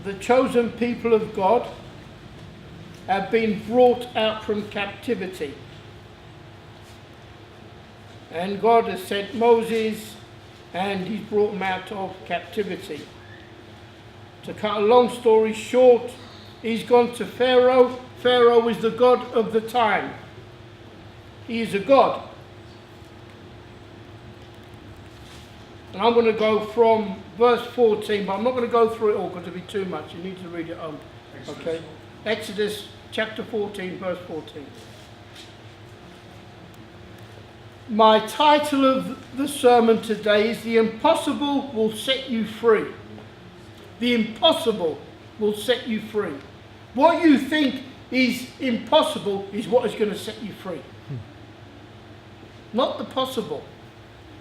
the chosen people of God have been brought out from captivity. And God has sent Moses and he's brought them out of captivity. To cut a long story short, he's gone to Pharaoh. Pharaoh is the god of the time. He is a god. And I'm going to go from verse 14, but I'm not going to go through it all because it'll be too much. You need to read it home. Okay? Exodus chapter 14, verse 14. My title of the sermon today is The Impossible Will Set You Free. The impossible will set you free. What you think is impossible is what is going to set you free. Not the possible,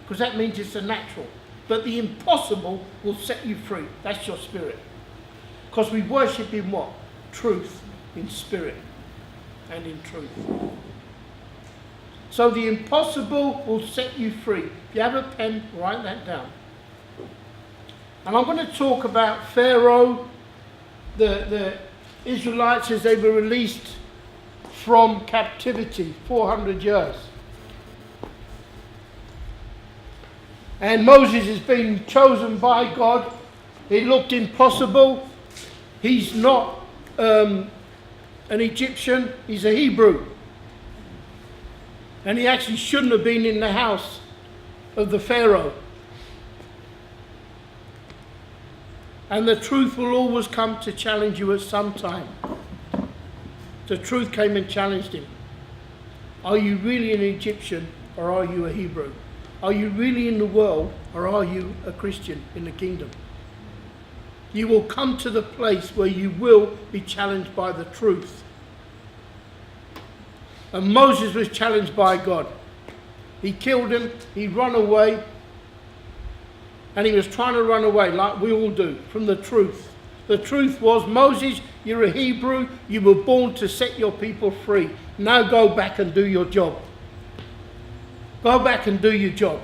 because that means it's a natural. But the impossible will set you free. That's your spirit. Because we worship in what? Truth, in spirit and in truth. So the impossible will set you free. If you have a pen, write that down. And I'm going to talk about Pharaoh, the Israelites as they were released from captivity, 400 years. And Moses has been chosen by God. It looked impossible. He's not an Egyptian, he's a Hebrew. And he actually shouldn't have been in the house of the Pharaoh. And the truth will always come to challenge you at some time. The truth came and challenged him. Are you really an Egyptian or are you a Hebrew? Are you really in the world or are you a Christian in the kingdom? You will come to the place where you will be challenged by the truth. And Moses was challenged by God. He killed him, he ran away, and he was trying to run away like we all do from the truth. The truth was, Moses, you're a Hebrew, you were born to set your people free. Now go back and do your job. Go back and do your job.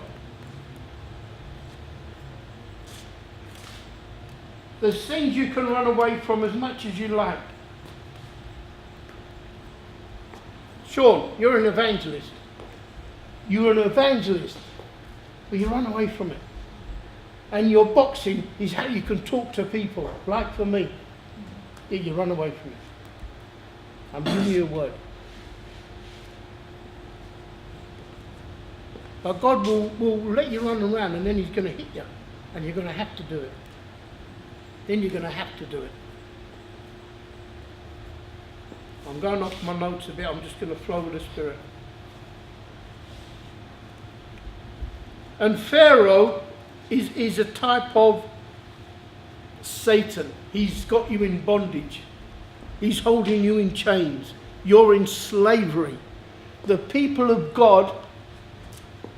There's things you can run away from as much as you like. Sean, you're an evangelist. You're an evangelist, but you run away from it. And your boxing is how you can talk to people, like for me. Yeah, you run away from it. I'm giving you a word. But God will let you run around and then he's going to hit you. And you're going to have to do it. Then you're going to have to do it. I'm going off my notes a bit. I'm just going to flow with the Spirit. And Pharaoh is a type of Satan. He's got you in bondage. He's holding you in chains. You're in slavery. The people of God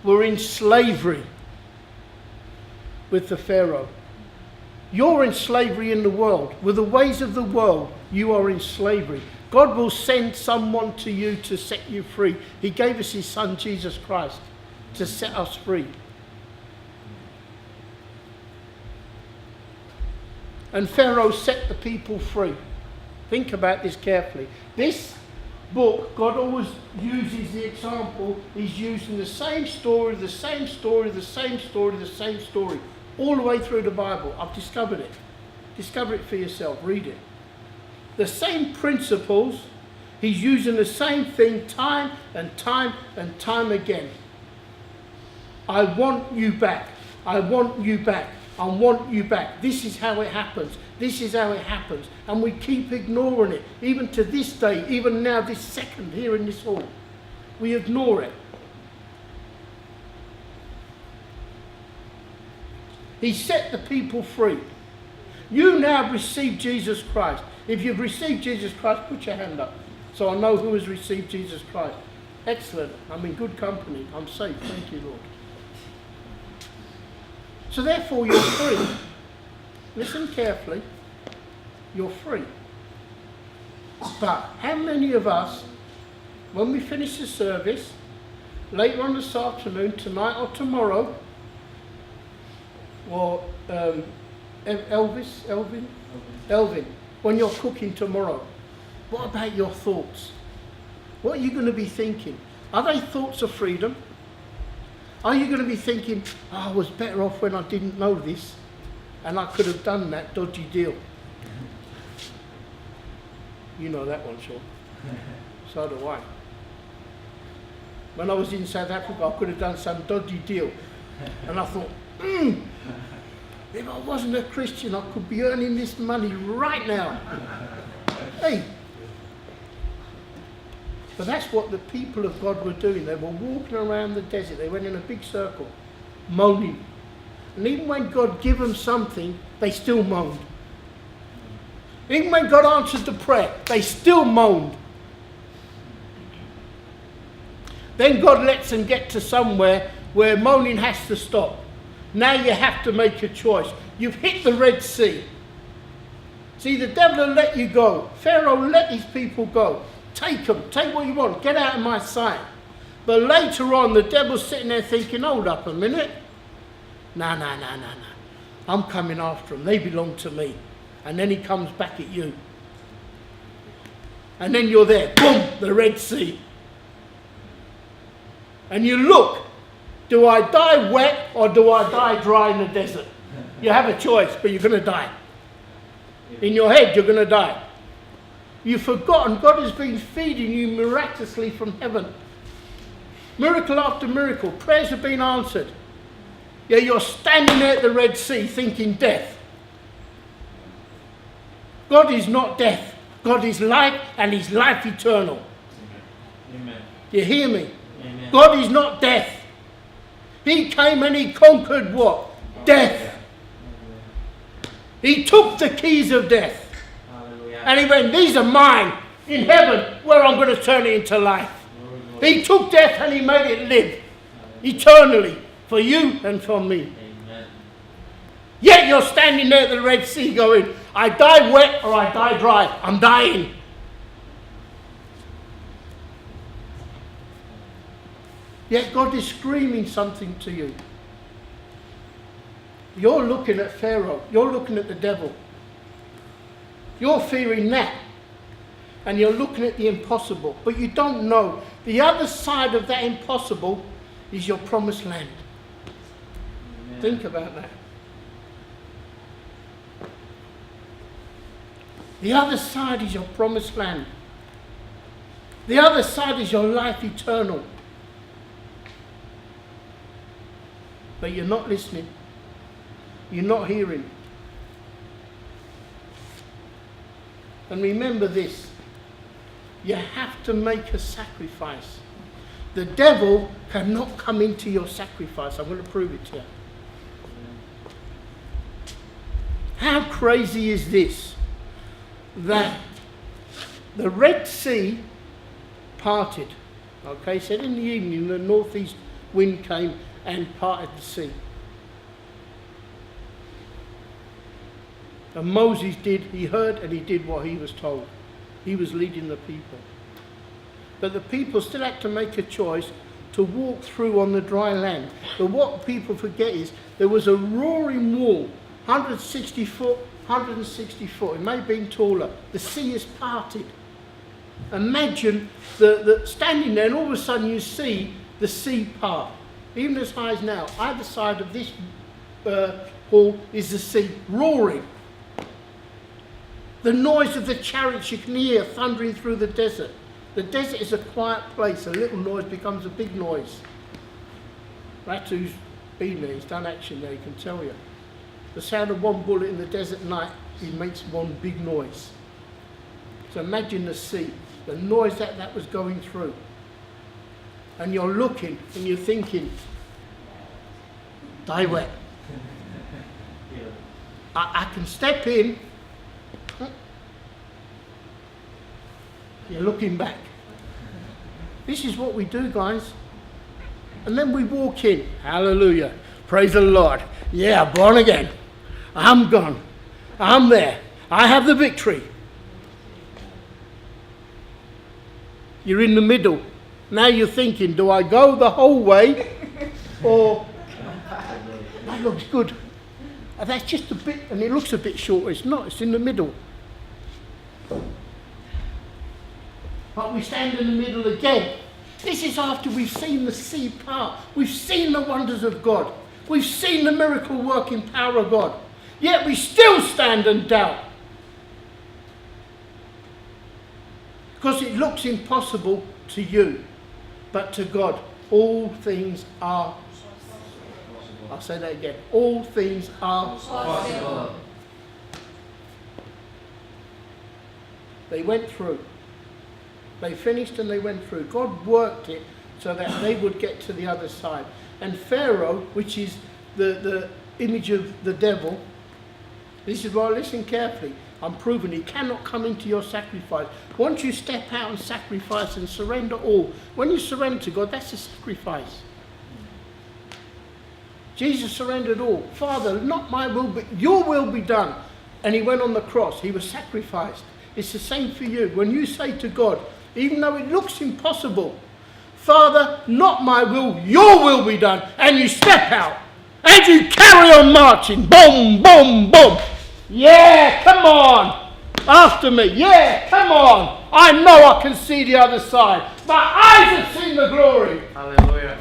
were in slavery with the Pharaoh. You're in slavery in the world. With the ways of the world, you are in slavery. God will send someone to you to set you free. He gave us his son, Jesus Christ, to set us free. And Pharaoh set the people free. Think about this carefully. This book, God always uses the example. He's using the same story, the same story, the same story, the same story, all the way through the Bible. I've discovered it. Discover it for yourself. Read it. The same principles. He's using the same thing time and time and time again. I want you back. I want you back. I want you back. This is how it happens. This is how it happens. And we keep ignoring it. Even to this day, even now, this second here in this hall, we ignore it. He set the people free. You now receive Jesus Christ. If you've received Jesus Christ, put your hand up so I know who has received Jesus Christ. Excellent. I'm in good company. I'm safe. Thank you, Lord. So therefore you're free. Listen carefully. You're free. But how many of us, when we finish the service, later on this afternoon, tonight or tomorrow, or Elvin, when you're cooking tomorrow, what about your thoughts? What are you going to be thinking? Are they thoughts of freedom? Are you going to be thinking, oh, I was better off when I didn't know this and I could have done that dodgy deal? You know that one, Sean. So do I. When I was in South Africa, I could have done some dodgy deal. And I thought, if I wasn't a Christian, I could be earning this money right now. Hey. But that's what the people of God were doing. They were walking around the desert. They went in a big circle, moaning. And even when God gave them something, they still moaned. Even when God answered the prayer, they still moaned. Then God lets them get to somewhere where moaning has to stop. Now you have to make a choice. You've hit the Red Sea. See, the devil will let you go. Pharaoh let his people go. Take them. Take what you want. Get out of my sight. But later on, the devil's sitting there thinking, hold up a minute. No. I'm coming after them. They belong to me. And then he comes back at you. And then you're there. Boom! The Red Sea. And you look. Do I die wet or do I die dry in the desert? You have a choice, but you're going to die. In your head, you're going to die. You've forgotten God has been feeding you miraculously from heaven. Miracle after miracle. Prayers have been answered. Yeah, you're standing there at the Red Sea thinking death. God is not death. God is life, and He's life eternal. Amen. Do you hear me? Amen. God is not death. He came and He conquered what? Death. He took the keys of death. Hallelujah. And He went, these are mine in heaven where I'm going to turn it into life. He took death and He made it live eternally for you and for me. Amen. Yet you're standing there at the Red Sea going, I die wet or I die dry. I'm dying. Yet God is screaming something to you. You're looking at Pharaoh. You're looking at the devil. You're fearing that. And you're looking at the impossible. But you don't know. The other side of that impossible is your promised land. Amen. Think about that. The other side is your promised land. The other side is your life eternal. But you're not listening. You're not hearing. And remember this. You have to make a sacrifice. The devil cannot come into your sacrifice. I'm going to prove it to you. How crazy is this? That the Red Sea parted. Okay, said in the evening the northeast wind came and parted the sea. And Moses he heard and he did what he was told. He was leading the people. But the people still had to make a choice to walk through on the dry land. But what people forget is there was a roaring wall, 160 foot, 160 foot. It may have been taller. The sea is parted. Imagine the standing there and all of a sudden you see the sea part. Even as high as now, either side of this hall is the sea roaring. The noise of the chariots you can hear thundering through the desert. The desert is a quiet place. A little noise becomes a big noise. Ratu's been there. He's done action there. He can tell you. The sound of one bullet in the desert night, it makes one big noise. So imagine the sea, the noise that was going through. And you're looking and you're thinking, die wet. I can step in. You're looking back. This is what we do, guys. And then we walk in. Hallelujah. Praise the Lord. Yeah, born again. I'm gone. I'm there. I have the victory. You're in the middle. Now you're thinking, do I go the whole way? Or, that looks good. And that's just a bit, and it looks a bit shorter. It's not, it's in the middle. But we stand in the middle again. This is after we've seen the sea part. We've seen the wonders of God. We've seen the miracle working power of God. Yet we still stand and doubt. Because it looks impossible to you. But to God, all things are. I'll say that again. All things are possible. They went through. They finished and they went through. God worked it so that they would get to the other side. And Pharaoh, which is the image of the devil, this is why, listen carefully, I'm proving he cannot come into your sacrifice. Once you step out and sacrifice and surrender all, when you surrender to God, that's a sacrifice. Jesus surrendered all. Father, not my will, but your will be done. And he went on the cross. He was sacrificed. It's the same for you. When you say to God, even though it looks impossible, Father, not my will, your will be done. And you step out. And you carry on marching. Boom, boom, boom. Yeah, come on. After me. Yeah, come on. I know I can see the other side. My eyes have seen the glory. Hallelujah.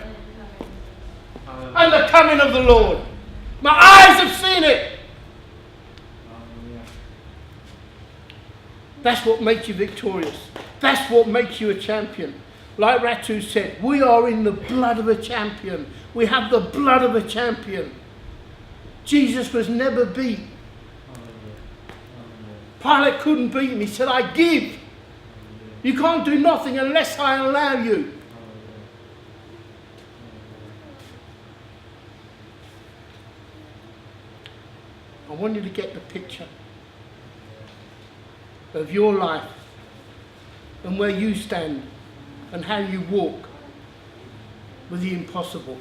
And the coming of the Lord. My eyes have seen it. Hallelujah. That's what makes you victorious. That's what makes you a champion. Like Ratu said, we are in the blood of a champion. We have the blood of a champion. Jesus was never beat. Pilate couldn't beat him. He said, I give. You can't do nothing unless I allow you. I want you to get the picture of your life and where you stand and how you walk with the impossible.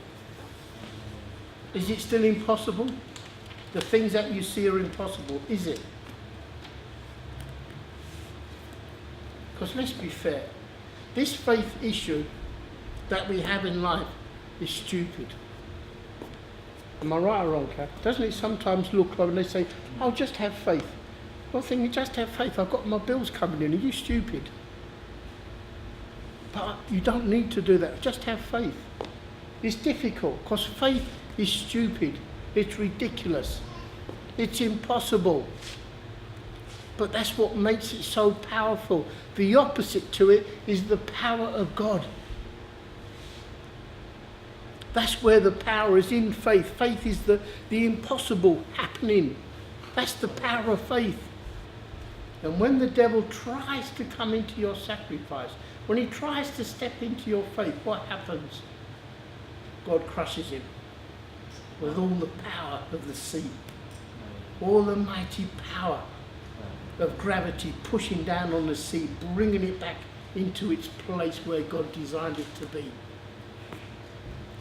Is it still impossible? The things that you see are impossible. Is it? Because let's be fair. This faith issue that we have in life is stupid. Am I right or wrong, Kath? Doesn't it sometimes look like when they say, oh, just have faith? Well, I think, just have faith. I've got my bills coming in. Are you stupid? But you don't need to do that. Just have faith. It's difficult because faith is stupid. It's ridiculous. It's impossible. But that's what makes it so powerful. The opposite to it is the power of God. That's where the power is, in faith. Faith is the impossible happening. That's the power of faith. And when the devil tries to come into your sacrifice, when he tries to step into your faith, what happens? God crushes him with all the power of the sea, all the mighty power of gravity pushing down on the sea, bringing it back into its place where God designed it to be.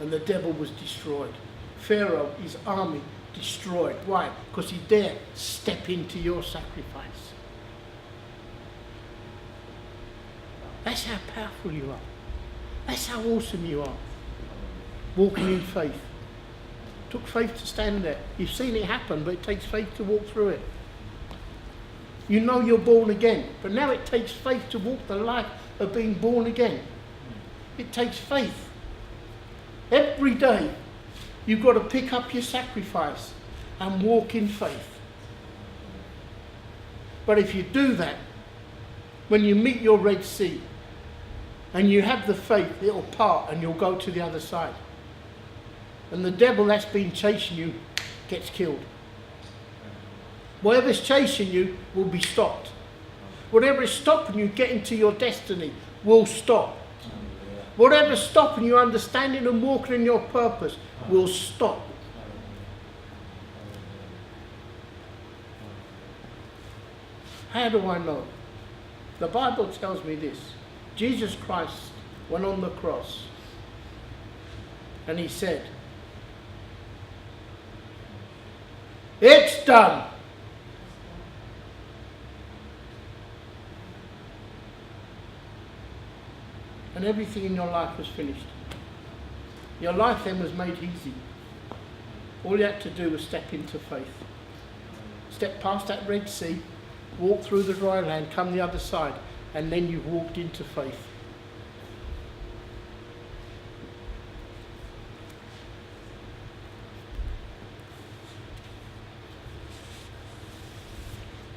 And the devil was destroyed. Pharaoh, his army, destroyed. Why? Because he dared step into your sacrifice. That's how powerful you are. That's how awesome you are. Walking in faith. It took faith to stand there. You've seen it happen, but it takes faith to walk through it. You know you're born again, but now it takes faith to walk the life of being born again. It takes faith. Every day, you've got to pick up your sacrifice and walk in faith. But if you do that, when you meet your Red Sea, and you have the faith, it'll part and you'll go to the other side. And the devil that's been chasing you gets killed. Whatever's chasing you will be stopped. Whatever is stopping you getting to your destiny will stop. Whatever's stopping you understanding and walking in your purpose will stop. How do I know? The Bible tells me this. Jesus Christ went on the cross and he said, it's done. And everything in your life was finished. Your life then was made easy. All you had to do was step into faith. Step past that Red Sea, walk through the dry land, come the other side, and then you've walked into faith.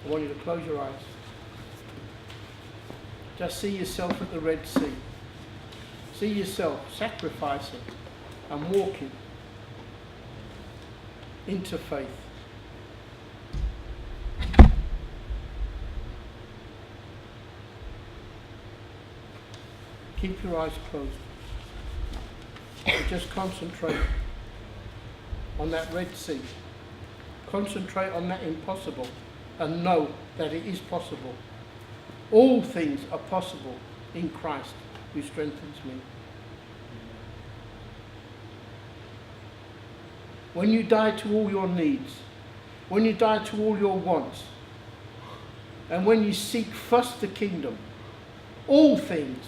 I want you to close your eyes. Just see yourself at the Red Sea. See yourself sacrificing and walking into faith. Keep your eyes closed. But just concentrate on that Red Sea. Concentrate on that impossible and know that it is possible. All things are possible in Christ who strengthens me. When you die to all your needs, when you die to all your wants, and when you seek first the kingdom, all things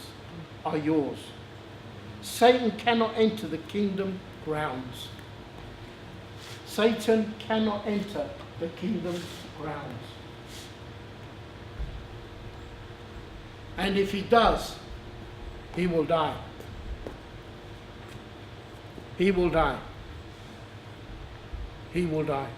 are yours. Satan cannot enter the kingdom grounds. Satan cannot enter the kingdom grounds. And if he does, he will die. He will die. He will die.